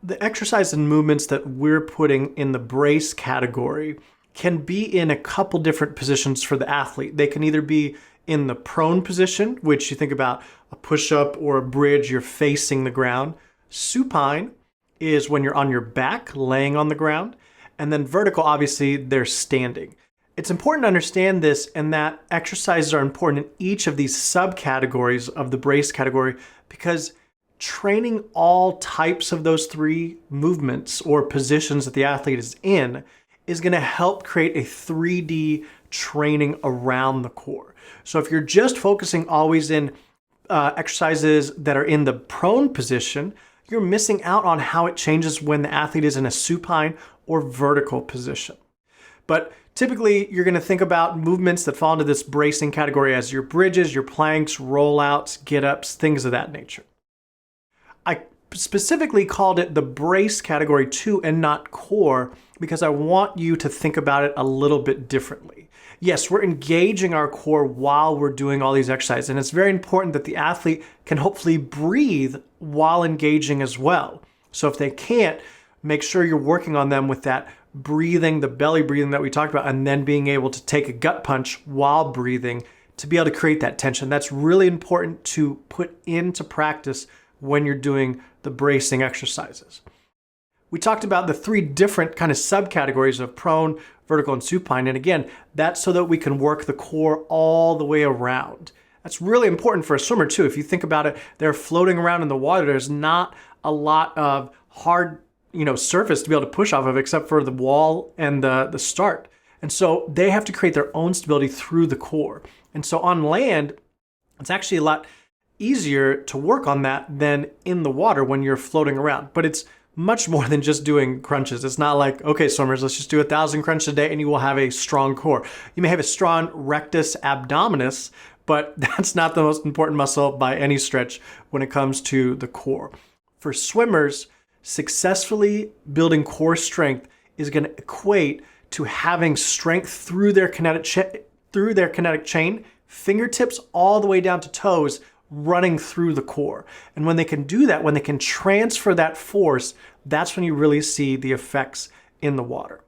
The exercise and movements that we're putting in the brace category can be in a couple different positions for the athlete. They can either be in the prone position, which you think about a push-up or a bridge, you're facing the ground. Supine is when you're on your back, laying on the ground. And then vertical, obviously, they're standing. It's important to understand this and that exercises are important in each of these subcategories of the brace category because training all types of those three movements or positions that the athlete is in is going to help create a 3D training around the core. So if you're just focusing always in exercises that are in the prone position, you're missing out on how it changes when the athlete is in a supine or vertical position. But typically, you're going to think about movements that fall into this bracing category as your bridges, your planks, rollouts, get-ups, things of that nature. I specifically called it the brace category 2 and not core because I want you to think about it a little bit differently. Yes, we're engaging our core while we're doing all these exercises, and it's very important that the athlete can hopefully breathe while engaging as well. So if they can't, make sure you're working on them with that breathing, the belly breathing that we talked about, and then being able to take a gut punch while breathing to be able to create that tension. That's really important to put into practice when you're doing the bracing exercises. We talked about the three different kind of subcategories of prone, vertical, and supine. And again, that's so that we can work the core all the way around. That's really important for a swimmer too. If you think about it, they're floating around in the water. There's not a lot of hard, surface to be able to push off of except for the wall and the start. And so they have to create their own stability through the core. And so on land, it's actually a lot easier to work on that than in the water when you're floating around. But it's much more than just doing crunches. It's not like, okay, swimmers, let's just do 1,000 crunches a day and you will have a strong core. You may have a strong rectus abdominis, but that's not the most important muscle by any stretch when it comes to the core. For swimmers, successfully building core strength is going to equate to having strength through their kinetic chain, fingertips all the way down to toes, running through the core. And when they can do that, when they can transfer that force, that's when you really see the effects in the water.